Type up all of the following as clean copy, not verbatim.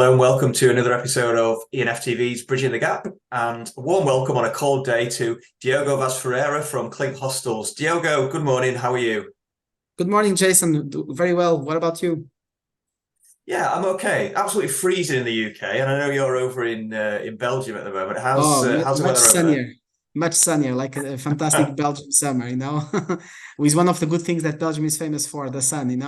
Hello and welcome to another episode of E&Ftv's Bridging the Gap, and a warm welcome on a cold day to Diogo Vaz Ferreira from Clink Hostels. Diogo, good morning. How are you? Good morning, Jason. Very well. What about you? Yeah, I'm okay. Absolutely freezing in the UK, and I know you're over in Belgium at the moment. How's Oh, uh, how's the much weather over there? sunnier. Much sunnier, like a fantastic Belgium summer, With one of the good things that Belgium is famous for, the sun.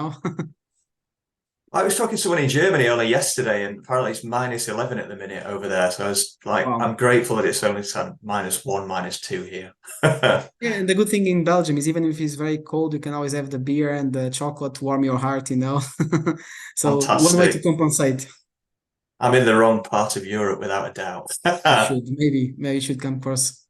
I was talking to someone in Germany only yesterday, and apparently it's -11 at the minute over there. So I was like, I'm Wow. grateful that it's only -1, -2 here. Yeah, and the good thing in Belgium is even if it's very cold, you can always have the beer and the chocolate to warm your heart. So one way to Fantastic. compensate. I'm in the wrong part of Europe without a doubt. You should. Maybe you should come across.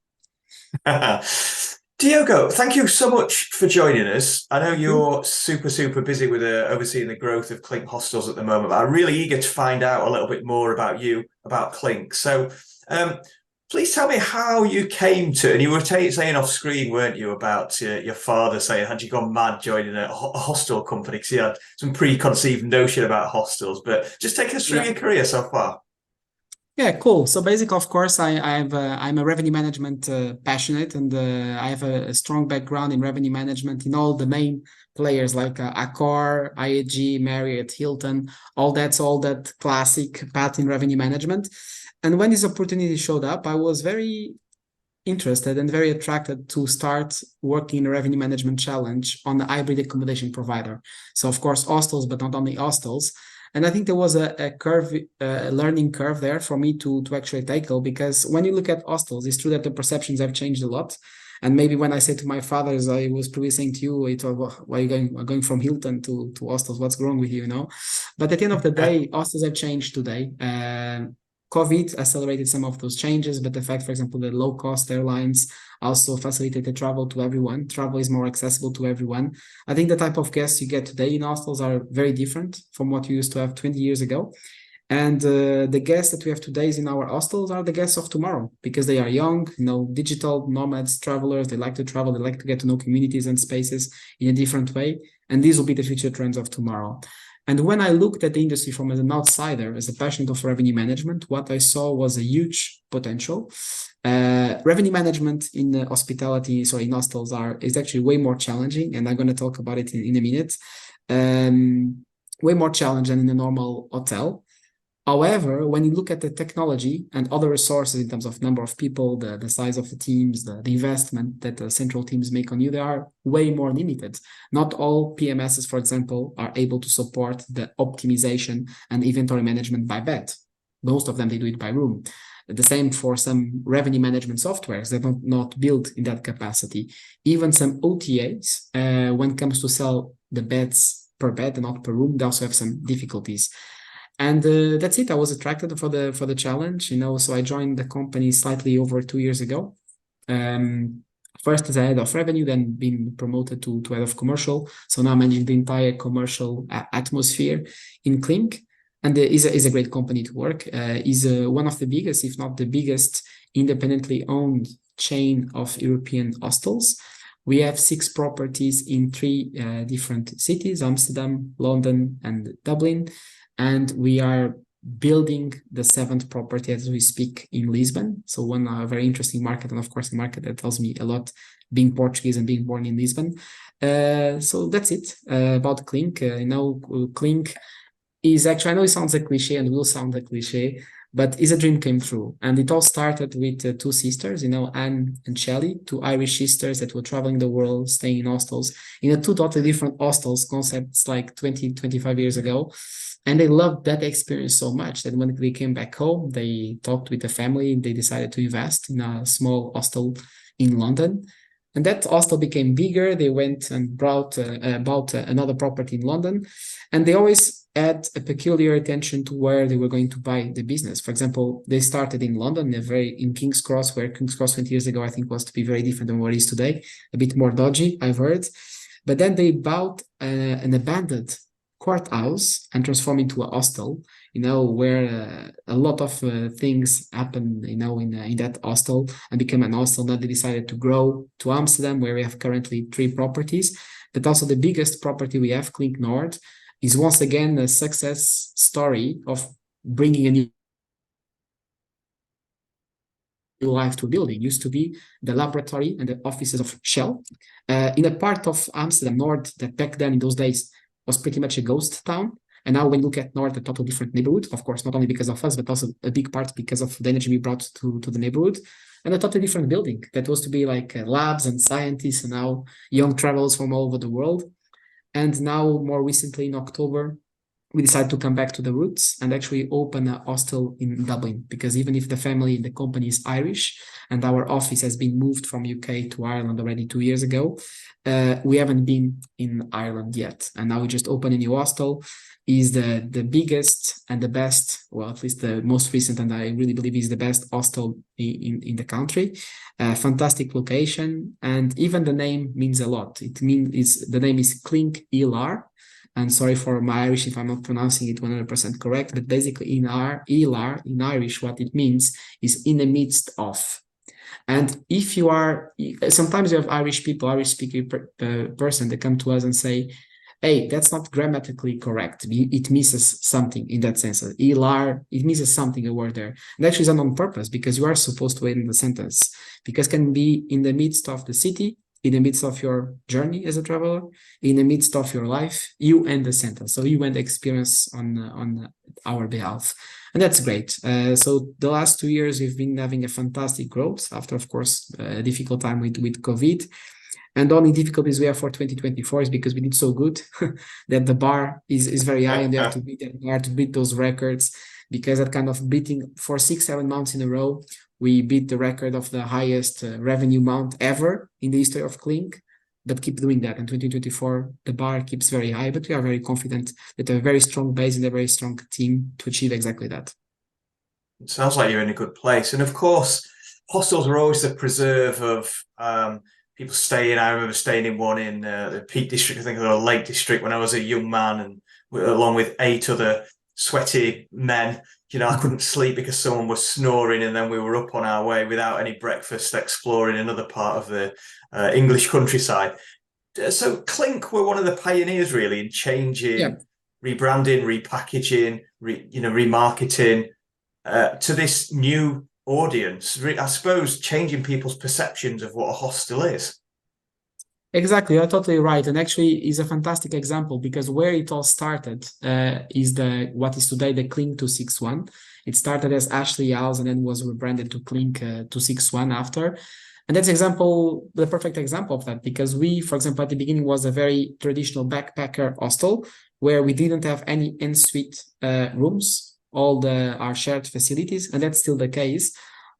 Diogo, thank you so much for joining us. I know Hmm? you're super busy with overseeing the growth of Clink Hostels at the moment, but I'm really eager to find out a little bit more about you, about Clink. So, um, please tell me how you came to, and you were saying off screen, weren't you, about your father saying, had you gone mad joining a hostel company because he had some preconceived notion about hostels, but just take us through Yeah. your career so far. Yeah, cool. So basically, of course, I'm a revenue management passionate, and I have a strong background in revenue management in all the main players like Accor, IAG, Marriott, Hilton, all that classic path in revenue management. And when this opportunity showed up, I was very interested and very attracted to start working in a revenue management challenge on the hybrid accommodation provider. So of course hostels, but not only hostels. And I think there was a curve, a learning curve there for me to actually tackle because when you look at hostels, it's true that the perceptions have changed a lot. And maybe when I say to my father, as I was previously saying to you, it was, why are you going from Hilton to hostels? What's wrong with you? But at the end of the day, hostels have changed today. COVID accelerated some of those changes, but the fact, for example, the low cost airlines also facilitated travel to everyone. Travel is more accessible to everyone. I think the type of guests you get today in hostels are very different from what you used to have 20 years ago. And the guests that we have today in our hostels are the guests of tomorrow because they are young, digital nomads, travelers. They like to travel. They like to get to know communities and spaces in a different way. And these will be the future trends of tomorrow. And when I looked at the industry from as an outsider, as a passionate of revenue management, what I saw was a huge potential. Revenue management in hospitality, so in hostels, is actually way more challenging, and I'm going to talk about it in a minute. Way more challenging than in a normal hotel. However, when you look at the technology and other resources in terms of number of people, the size of the teams, the investment that the central teams make on you, they are way more limited. Not all PMSs, for example, are able to support the optimization and inventory management by bed. Most of them, they do it by room. The same for some revenue management softwares that are not built in that capacity. Even some OTAs, when it comes to sell the beds per bed and not per room, they also have some difficulties. And that's it. I was attracted for the challenge. So I joined the company slightly over 2 years ago. First as a head of revenue, then been promoted to head of commercial. So now managing the entire commercial atmosphere in Clink. And is a great company to work. Is one of the biggest, if not the biggest, independently owned chain of European hostels. We have 6 properties in 3 different cities: Amsterdam, London, and Dublin. And we are building the 7th property as we speak in Lisbon. So one very interesting market, and of course a market that tells me a lot, being Portuguese and being born in Lisbon. So that's it about Clink. Clink is actually, I know it sounds a cliche and will sound a cliche, but is a dream came true. And it all started with 2 sisters, Anne and Shelley, 2 Irish sisters that were traveling the world, staying in hostels, in a 2 totally different hostels concepts like 20, 25 years ago. And they loved that experience so much that when they came back home, they talked with the family. They decided to invest in a small hostel in London. And that hostel became bigger. They went and bought another property in London. And they always had a peculiar attention to where they were going to buy the business. For example, they started in London, in King's Cross, where King's Cross 20 years ago, I think, was to be very different than what it is today, a bit more dodgy, I've heard. But then they bought an abandoned courthouse and transformed into a hostel, where a lot of things happen, in that hostel and became an hostel. That they decided to grow to Amsterdam, where we have currently 3 properties. But also the biggest property we have, Clink North, is once again a success story of bringing a new life to a building. It used to be the laboratory and the offices of Shell in a part of Amsterdam North that back then in those days was pretty much a ghost town. And now when you look at North, a totally different neighborhood, of course, not only because of us, but also a big part because of the energy we brought to the neighborhood. And a totally different building that was to be like labs and scientists and now young travelers from all over the world. And now more recently in October, we decided to come back to the roots and actually open a hostel in Dublin, because even if the family, the company is Irish and our office has been moved from UK to Ireland already 2 years ago, we haven't been in Ireland yet. And now we just opened a new hostel. Is the biggest and the best, well, at least the most recent, and I really believe is the best hostel in the country. Fantastic location, and even the name means a lot. The name is Clink Hostels. And sorry for my Irish if I'm not pronouncing it 100% correct, but basically in Irish, what it means is in the midst of. And if you are, sometimes you have Irish people, Irish speaking person, they come to us and say, hey, that's not grammatically correct. It misses something in that sense. It misses something, a word there. And actually it's on purpose, because you are supposed to end the sentence, because it can be in the midst of the city, in the midst of your journey as a traveler, in the midst of your life, you end the sentence. So you end the experience on our behalf. And that's great. So the last 2 years, we've been having a fantastic growth after, of course, a difficult time with COVID. And the only difficulties we have for 2024 is because we did so good that the bar is very high, and they have to beat that bar to beat those records, because that kind of beating for 6-7 months in a row, we beat the record of the highest revenue month ever in the history of Clink, but keep doing that. In 2024, the bar keeps very high, but we are very confident that we have a very strong base and a very strong team to achieve exactly that. It sounds like you're in a good place. And of course, hostels are always the preserve of people staying. I remember staying in one in the Peak District, I think, or the Lake District, when I was a young man, and along with 8 other sweaty men. You know, I couldn't sleep because someone was snoring, and then we were up on our way without any breakfast, exploring another part of the English countryside. So Clink were one of the pioneers, really, in changing, rebranding, repackaging, remarketing to this new audience. I suppose changing people's perceptions of what a hostel is. Exactly, you're totally right. And actually is a fantastic example, because where it all started is what is today the Clink 261. It started as Ashley House and then was rebranded to Clink 261 after. And that's the perfect example of that, because we, for example, at the beginning was a very traditional backpacker hostel where we didn't have any en-suite rooms, all our shared facilities, and that's still the case.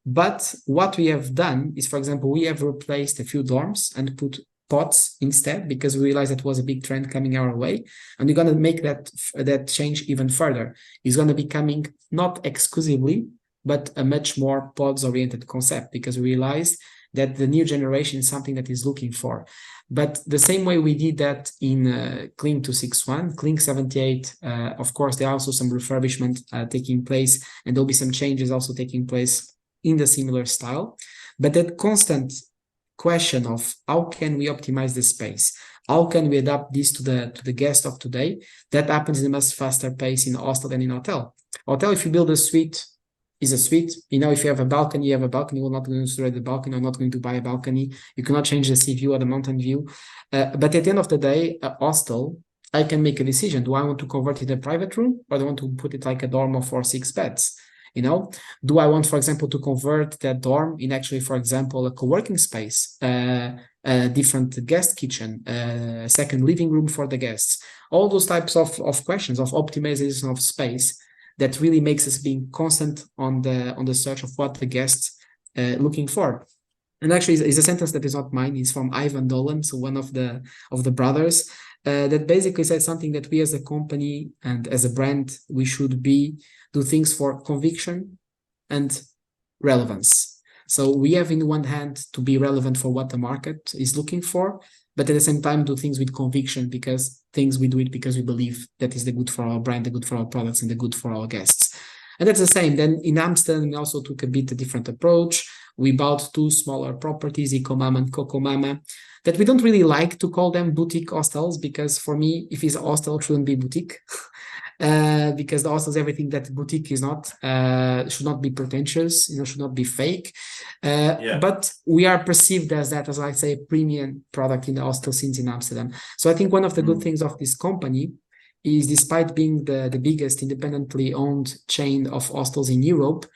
But what we have done is, for example, we have replaced a few dorms and put pods instead, because we realized that was a big trend coming our way, and we're going to make that change even further. It's going to be coming not exclusively, but a much more pods oriented concept, because we realized that the new generation is something that is looking for. But the same way we did that in Clink 261, Clink 78, of course, there are also some refurbishment taking place, and there'll be some changes also taking place in the similar style. But that constant question of how can we optimize the space, how can we adapt this to the guest of today, that happens in a much faster pace in hostel than in hotel. If you build a suite, is a suite. If you have a balcony, you have a balcony. You're not going to restore the balcony. I'm not going to buy a balcony. You cannot change the sea view or the mountain view. But at the end of the day, a hostel, I can make a decision. Do I want to convert it to a private room, or do I want to put it like a dorm of 4 or 6 beds? Do I want, for example, to convert that dorm in actually, for example, a co-working space, a different guest kitchen, a second living room for the guests? All those types of questions of optimization of space that really makes us being constant on the search of what the guests looking for. And actually, it's a sentence that is not mine. It's from Ivan Dolan, so one of the brothers, that basically said something that we as a company and as a brand, we should do things for conviction and relevance. So we have in one hand to be relevant for what the market is looking for, but at the same time do things with conviction, because we do it because we believe that is the good for our brand, the good for our products, and the good for our guests. And that's the same. Then in Amsterdam, we also took a bit a different approach. We bought 2 smaller properties, Eco Mama and Coco Mama, that we don't really like to call them boutique hostels, because for me, if it's a hostel, it shouldn't be boutique. because the hostels, everything that boutique is not, should not be pretentious, should not be fake. Yeah. But we are perceived as that, as I say, premium product in the hostel scenes in Amsterdam. So I think one of the good things of this company is, despite being the biggest independently owned chain of hostels in Europe,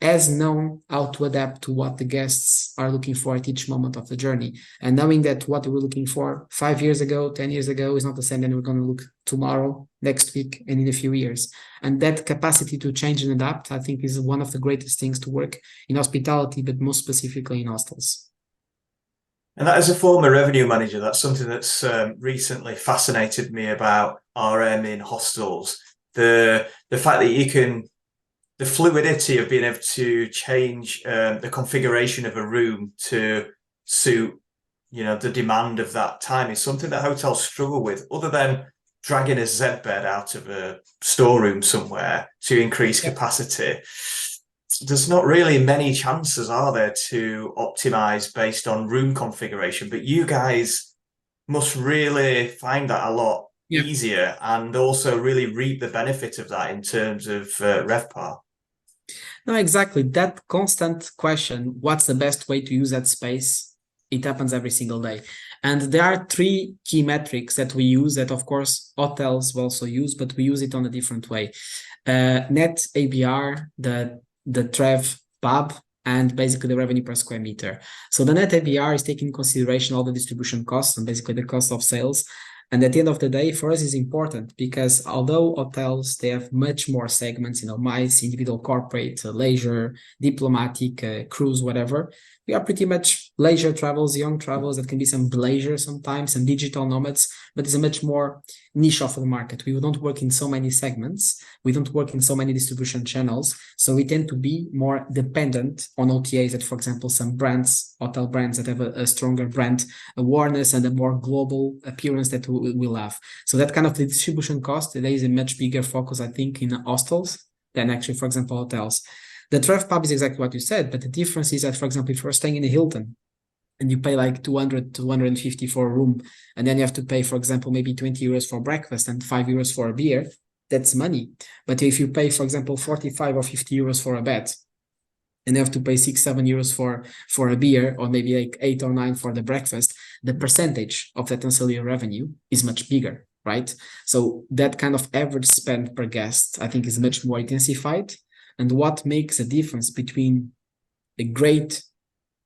has known how to adapt to what the guests are looking for at each moment of the journey. And knowing that what we're looking for 5 years ago, 10 years ago is not the same that we're going to look tomorrow, next week, and in a few years. And that capacity to change and adapt, I think, is one of the greatest things to work in hospitality, but most specifically in hostels. And that, as a former revenue manager, that's something that's recently fascinated me about RM in hostels. The fact that you can, the fluidity of being able to change the configuration of a room to suit, the demand of that time is something that hotels struggle with, other than dragging a Z bed out of a storeroom somewhere to increase capacity. There's not really many chances, are there, to optimize based on room configuration, but you guys must really find that a lot easier and also really reap the benefit of that in terms of RevPAR. No, exactly. That constant question, what's the best way to use that space? It happens every single day. And there are 3 key metrics that we use that, of course, hotels will also use, but we use it on a different way. Net ABR, the Trev pub, and basically the revenue per square meter. So the net ABR is taking into consideration all the distribution costs and basically the cost of sales. And at the end of the day, for us, is important because although hotels, they have much more segments, MICE, individual corporate, leisure, diplomatic, cruise, whatever. We are pretty much leisure travels, young travels, that can be some leisure sometimes, some digital nomads, but it's a much more niche of the market. We don't work in so many segments. We don't work in so many distribution channels. So we tend to be more dependent on OTAs that, for example, some brands, hotel brands that have a stronger brand awareness and a more global appearance that we'll have. So that kind of the distribution cost, there is a much bigger focus, I think, in hostels than actually, for example, hotels. The Trev pub is exactly what you said, but the difference is that, for example, if you're staying in a Hilton and you pay like 200, 250 for a room, and then you have to pay, for example, maybe 20 euros for breakfast and 5 euros for a beer, that's money. But if you pay, for example, 45 or 50 euros for a bed, and you have to pay 6, 7 euros for a beer, or maybe like 8 or 9 for the breakfast, the percentage of that ancillary revenue is much bigger, right? So that kind of average spend per guest, I think, is much more intensified. And what makes a difference between a great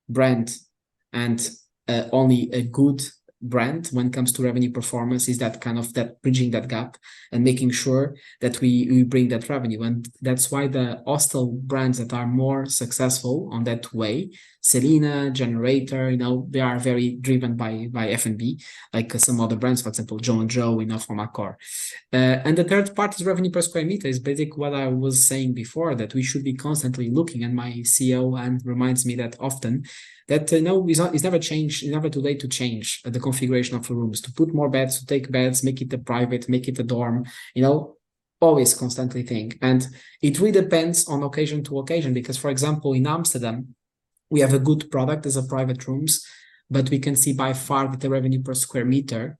brand and only a good brand when it comes to revenue performance is that kind of that bridging that gap and making sure that we bring that revenue. And that's why the hostel brands that are more successful on that way, Selena, Generator, they are very driven by F&B, like some other brands, for example, Joe and Joe, from Accor. And the third part is revenue per square meter, is basically what I was saying before, that we should be constantly looking, and my CEO and reminds me that often, that it's never changed, it's never too late to change the configuration of the rooms, to put more beds, to take beds, make it a private, make it a dorm, always constantly think. And it really depends on occasion to occasion, because, for example, in Amsterdam, we have a good product as a private rooms, but we can see by far that the revenue per square meter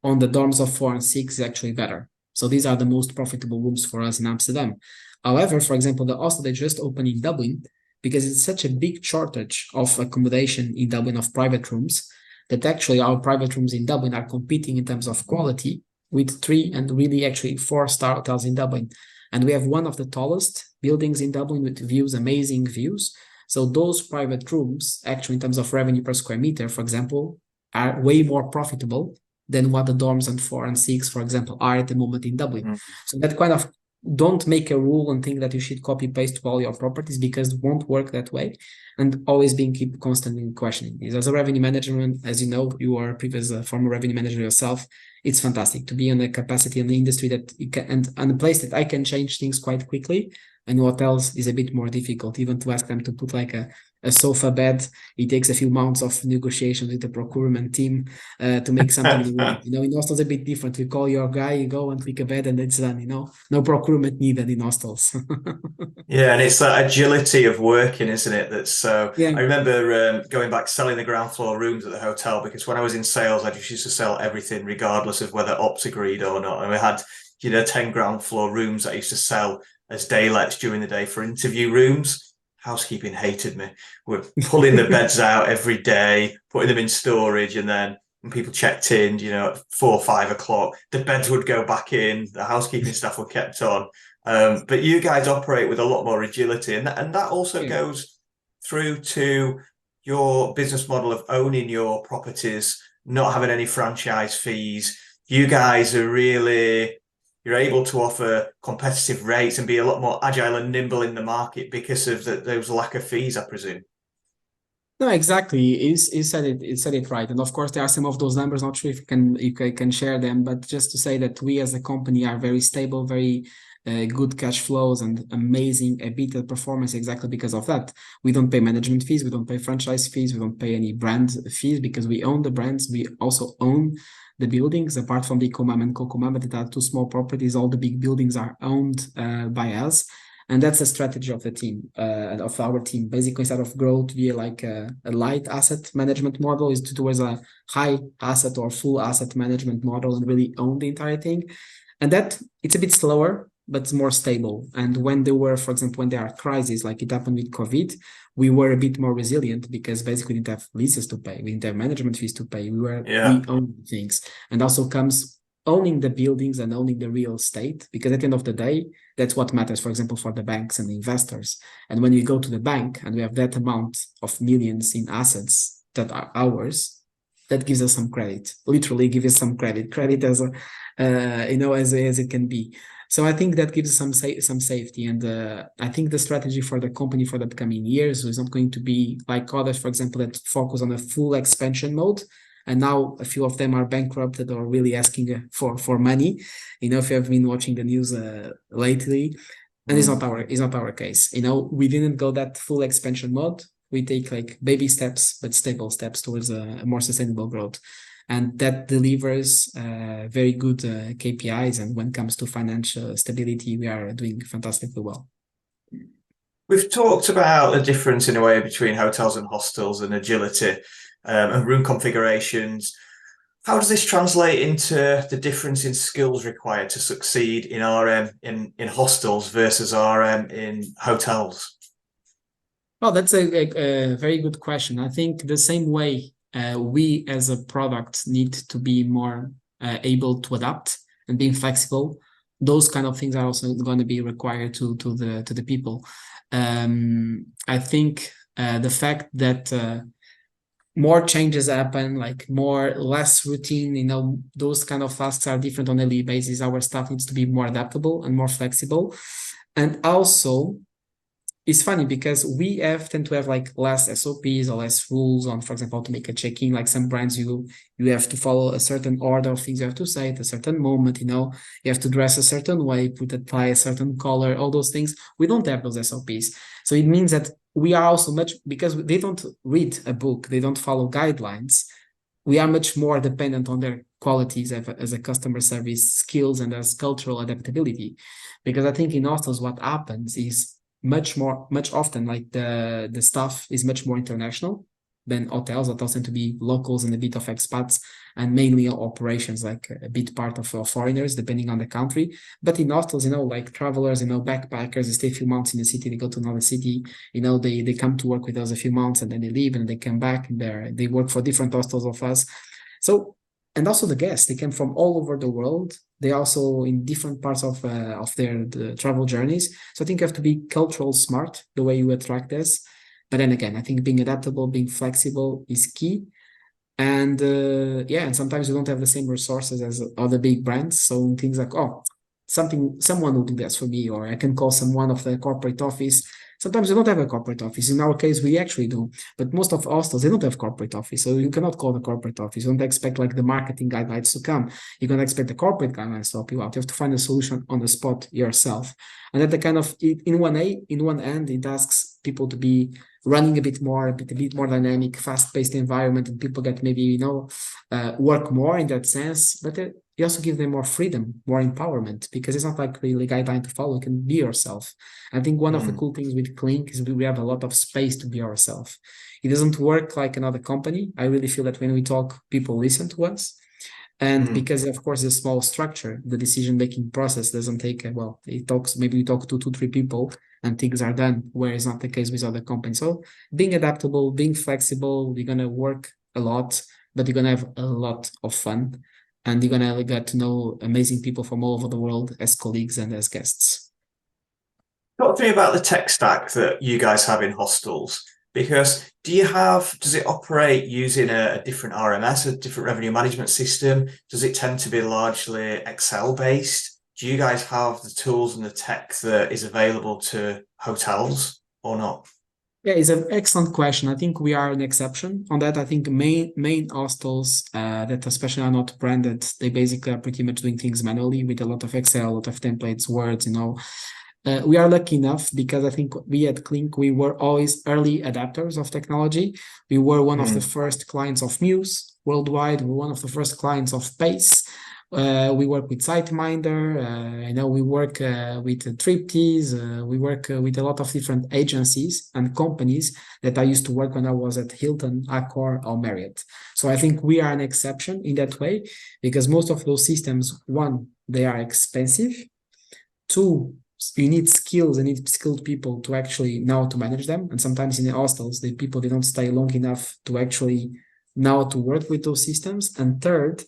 on the dorms of 4 and 6 is actually better. So these are the most profitable rooms for us in Amsterdam. However, for example, the hostel they just opened in Dublin, because it's such a big shortage of accommodation in Dublin of private rooms, that actually our private rooms in Dublin are competing in terms of quality with 3 and really actually 4-star hotels in Dublin. And we have one of the tallest buildings in Dublin with views, amazing views. So those private rooms, actually in terms of revenue per square meter, for example, are way more profitable than what the dorms on 4 and 6, for example, are at the moment in Dublin. So that kind of, don't make a rule and think that you should copy paste to all your properties, because it won't work that way. And always keep constantly questioning this. As a revenue management, as you know, you are a previous former revenue manager yourself. It's fantastic to be in a capacity in the industry that you can, and a place that I can change things quite quickly. And hotels is a bit more difficult, even to ask them to put like a sofa bed. It takes a few months of negotiations with the procurement team to make something work. In hostels a bit different. You call your guy, you go and click a bed, and it's done. No procurement needed in hostels. Yeah, and it's that agility of working, isn't it? That's so. Yeah. I remember going back selling the ground floor rooms at the hotel, because when I was in sales, I just used to sell everything, regardless of whether ops agreed or not. And we had 10 ground floor rooms that I used to sell as day lets during the day for interview rooms. Housekeeping hated me. We're pulling the beds out every day, putting them in storage, and then when people checked in, at 4 or 5 o'clock, the beds would go back in, the housekeeping staff were kept on. But you guys operate with a lot more agility, and that also Yeah. goes through to your business model of owning your properties, not having any franchise fees. You guys are really, you're able to offer competitive rates and be a lot more agile and nimble in the market because of those lack of fees, I presume. No, exactly. You said it. You said it right. And of course, there are some of those numbers. Not sure if you can share them, but just to say that we as a company are very stable, very good cash flows, and amazing EBITDA performance. Exactly because of that, we don't pay management fees, we don't pay franchise fees, we don't pay any brand fees because we own the brands. We also own the buildings, apart from the Comam and Cocomam, that are two small properties. All the big buildings are owned by us. And that's the strategy of the team, of our team. Basically, instead of growth via like a light asset management model, is towards a high asset or full asset management model and really own the entire thing. And that it's a bit slower, but it's more stable. And when there were, for example, when there are crises like it happened with COVID, we were a bit more resilient because basically we didn't have leases to pay, we didn't have management fees to pay. We owned things, and also comes owning the buildings and owning the real estate, because at the end of the day, that's what matters, for example, for the banks and the investors. And when we go to the bank and we have that amount of millions in assets that are ours, that gives us some credit, literally gives us some credit as a, as it can be. So I think that gives some safety, and I think the strategy for the company for the coming years is not going to be like others, for example, that focus on a full expansion mode. And now a few of them are bankrupted or really asking for money. If you have been watching the news lately, and it's not our case. We didn't go that full expansion mode. We take like baby steps, but stable steps towards a more sustainable growth, and that delivers very good KPIs. And when it comes to financial stability, we are doing fantastically well. We've talked about the difference in a way between hotels and hostels and agility and room configurations. How does this translate into the difference in skills required to succeed in RM in hostels versus RM in hotels? Well, that's a very good question. I think the same way we as a product need to be more able to adapt and being flexible, those kind of things are also going to be required to the people. I think the fact that more changes happen, like less routine, those kind of tasks are different on a daily basis. Our staff needs to be more adaptable and more flexible. And also, it's funny because we tend to have like less SOPs or less rules on, for example, to make a check-in. Like some brands, you have to follow a certain order of things you have to say at a certain moment. You have to dress a certain way, put a tie a certain color, all those things. We don't have those SOPs, so it means that we are also because they don't read a book, they don't follow guidelines. We are much more dependent on their qualities as a customer service skills and as cultural adaptability. Because I think in hostels, what happens is much often like the staff is much more international than hotels. Hotels tend to be locals and a bit of expats, and mainly operations, like a bit part of foreigners depending on the country. But in hostels, like travelers, backpackers, they stay a few months in the city, they go to another city, they come to work with us a few months and then they leave and they come back and they work for different hostels of us. So, and also the guests, they come from all over the world. They also in different parts of their travel journeys. So I think you have to be cultural smart the way you attract this. But then again, I think being adaptable, being flexible is key. And and sometimes you don't have the same resources as other big brands. So things like, someone will do this for me, or I can call someone of the corporate office. Sometimes you don't have a corporate office. In our case, we actually do. But most of hostels, they don't have corporate office. So you cannot call the corporate office. You don't expect like the marketing guidelines to come. You can expect the corporate guidelines to help you out. You have to find a solution on the spot yourself. And that the kind of, in one end, it asks people to be running a bit more dynamic, fast-paced environment, and people get maybe, work more in that sense. But you also give them more freedom, more empowerment, because it's not like really guideline to follow. You can be yourself. I think one of the cool things with Clink is we have a lot of space to be ourselves. It doesn't work like another company. I really feel that when we talk, people listen to us. And because, of course, it's a small structure, the decision-making process doesn't take, well, maybe you talk to 2, 3 people and things are done, where it's not the case with other companies. So being adaptable, being flexible, you're going to work a lot, but you're going to have a lot of fun. And you're going to get to know amazing people from all over the world as colleagues and as guests. Talk to me about the tech stack that you guys have in hostels. Because does it operate using a different RMS, a different revenue management system? Does it tend to be largely Excel based? Do you guys have the tools and the tech that is available to hotels or not? Yeah, it's an excellent question. I think we are an exception on that. I think main hostels that especially are not branded, they basically are pretty much doing things manually with a lot of Excel, a lot of templates, words, we are lucky enough because I think we at Clink, we were always early adapters of technology. We were one of the first clients of Muse worldwide. We were one of the first clients of Pace. We work with SiteMinder. We work with Triptease. We work with a lot of different agencies and companies that I used to work when I was at Hilton, Accor, or Marriott. So I think we are an exception in that way because most of those systems, one, they are expensive. Two, you need skills and need skilled people to actually know how to manage them. And sometimes in the hostels, the people, they don't stay long enough to actually know how to work with those systems. And third,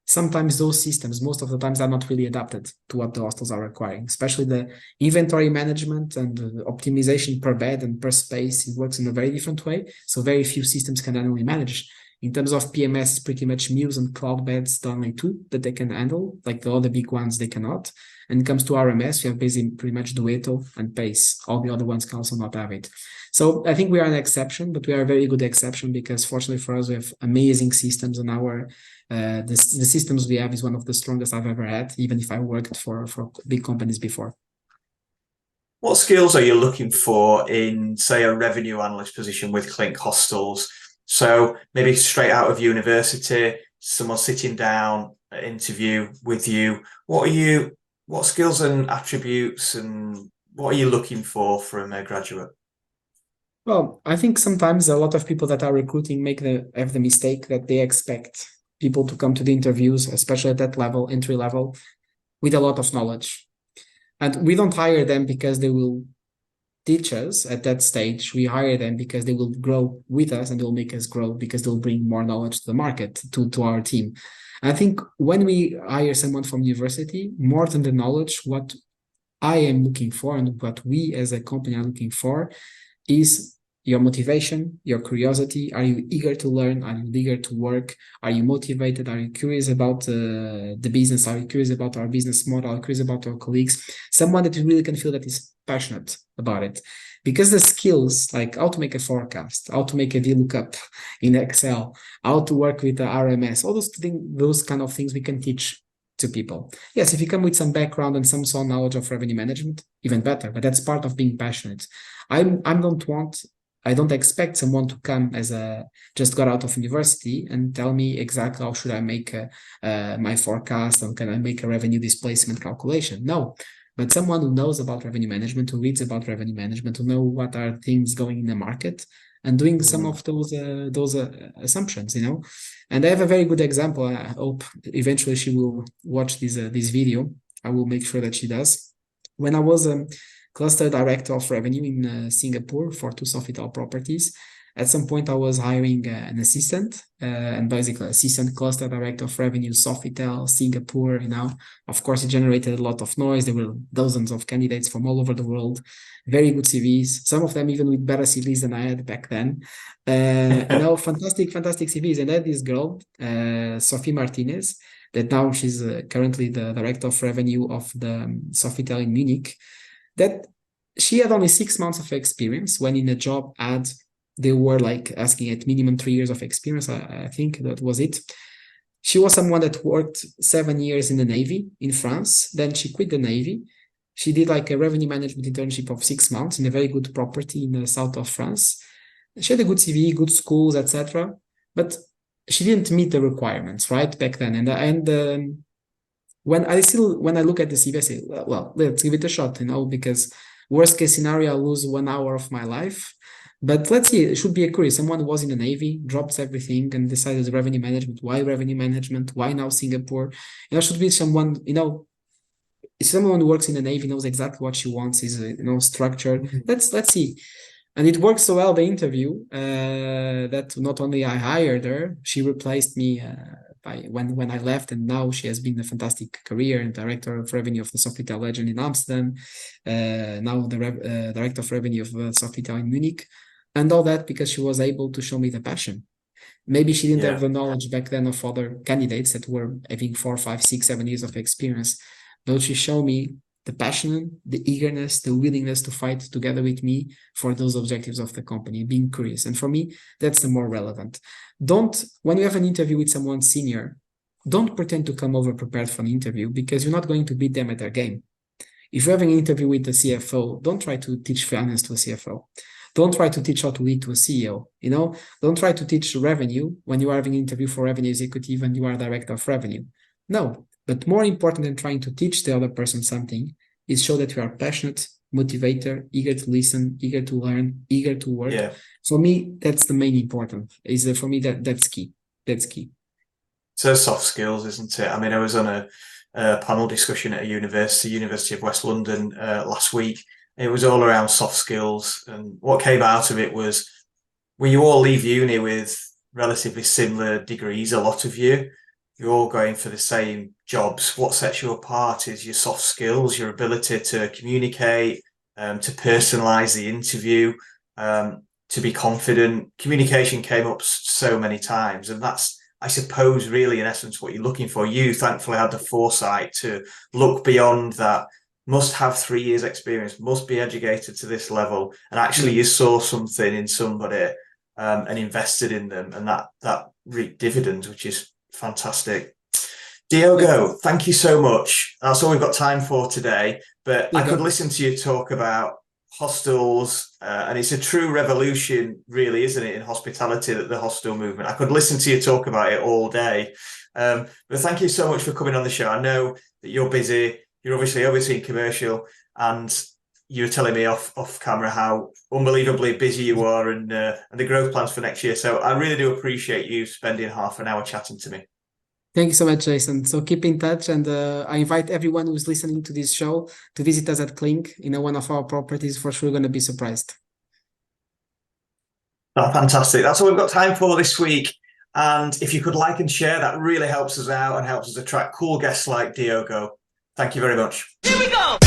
sometimes those systems, most of the times, are not really adapted to what the hostels are requiring, especially the inventory management and the optimization per bed and per space. It works in a very different way. So very few systems can only manage. In terms of PMS, it's pretty much Muse and Cloudbeds, the only two that they can handle. Like the other big ones, they cannot. And it comes to RMS, you have basically pretty much Duetto and Pace. All the other ones can also not have it. So I think we are an exception, but we are a very good exception because fortunately for us, we have amazing systems, and the systems we have is one of the strongest I've ever had, even if I worked for big companies before. What skills are you looking for in, say, a revenue analyst position with Clink Hostels? So maybe straight out of university, someone sitting down, interview with you. What skills and attributes and what are you looking for from a graduate? Well, I think sometimes a lot of people that are recruiting have the mistake that they expect people to come to the interviews, especially at that level, entry level, with a lot of knowledge. And we don't hire them because they will teach us at that stage. We hire them because they will grow with us and they'll make us grow because they'll bring more knowledge to the market, to our team. And I think when we hire someone from university, more than the knowledge, what I am looking for and what we as a company are looking for is your motivation, your curiosity. Are you eager to learn? Are you eager to work? Are you motivated? Are you curious about the business? Are you curious about our business model? Are you curious about our colleagues? Someone that you really can feel that is passionate about it. Because the skills, like how to make a forecast, how to make a VLOOKUP in Excel, how to work with the RMS, all those things, those kind of things we can teach to people. Yes, if you come with some background and some knowledge of revenue management, even better, but that's part of being passionate. I don't expect someone to come as just got out of university and tell me exactly how should I make my forecast and can I make a revenue displacement calculation. No, but someone who knows about revenue management, who reads about revenue management, who know what are things going in the market and doing some of those assumptions, And I have a very good example. I hope eventually she will watch this video. I will make sure that she does. When I was cluster director of revenue in Singapore for 2 Sofitel properties. At some point, I was hiring an assistant, and basically assistant cluster director of revenue, Sofitel, Singapore. Of course, it generated a lot of noise. There were dozens of candidates from all over the world, very good CVs. Some of them even with better CVs than I had back then. Fantastic CVs. And I had this girl, Sophie Martinez, that now she's currently the director of revenue of the Sofitel in Munich. That she had only 6 months of experience when in a job ad, they were like asking at minimum 3 years of experience. I think that was it. She was someone that worked 7 years in the Navy in France. Then she quit the Navy. She did like a revenue management internship of 6 months in a very good property in the south of France. She had a good CV, good schools, etc. But she didn't meet the requirements, right, back then. And when I look at the CV, I say, well, let's give it a shot, because worst case scenario, I lose 1 hour of my life. But let's see, it should be a career. Someone who was in the Navy, drops everything and decided revenue management. Why revenue management? Why now Singapore? Should be someone, if someone who works in the Navy knows exactly what she wants, is structured. Mhm. Let's see. And it worked so well, the interview, that not only I hired her, she replaced me by when I left, and now she has been a fantastic career and director of revenue of the Sofitel Legend in Amsterdam, now the director of revenue of Sofitel in Munich, and all that because she was able to show me the passion. Maybe she didn't have Yeah. the knowledge back then of other candidates that were having 4, 5, 6, 7 years of experience, but she showed me the passion, the eagerness, the willingness to fight together with me for those objectives of the company, being curious. And for me, that's the more relevant. When you have an interview with someone senior, don't pretend to come over prepared for an interview because you're not going to beat them at their game. If you're having an interview with the CFO, don't try to teach finance to a CFO. Don't try to teach how to lead to a CEO. Don't try to teach revenue when you are having an interview for revenue executive and you are director of revenue. No, but more important than trying to teach the other person something is show that you are passionate, motivator, eager to listen, eager to learn, eager to work. Yeah. For me, that's the main important. For me that's key. That's key. So soft skills, isn't it? I mean, I was on a panel discussion at a University of West London last week. It was all around soft skills, and what came out of it was, when you all leave uni with relatively similar degrees, a lot of you're all going for the same jobs. What sets you apart is your soft skills, your ability to communicate, to personalize the interview, to be confident. Communication came up so many times, and that's, I suppose, really in essence what you're looking for. You thankfully had the foresight to look beyond that. Must have 3 years experience, must be educated to this level, and actually you saw something in somebody and invested in them, and that reaped dividends, which is fantastic. Diogo, thank you so much. That's all we've got time for today, but I could listen to you talk about hostels, and it's a true revolution, really, isn't it, in hospitality, that the hostel movement. I could listen to you talk about it all day, but thank you so much for coming on the show. I know that you're busy. You're obviously overseeing commercial, and you were telling me off camera how unbelievably busy you are, and the growth plans for next year. So I really do appreciate you spending half an hour chatting to me. Thank you so much, Jason. So keep in touch, and I invite everyone who's listening to this show to visit us at Clink, one of our properties. For sure, going to be surprised. Oh, fantastic. That's all we've got time for this week. And if you could like and share, that really helps us out and helps us attract cool guests like Diogo. Thank you very much. Here we go.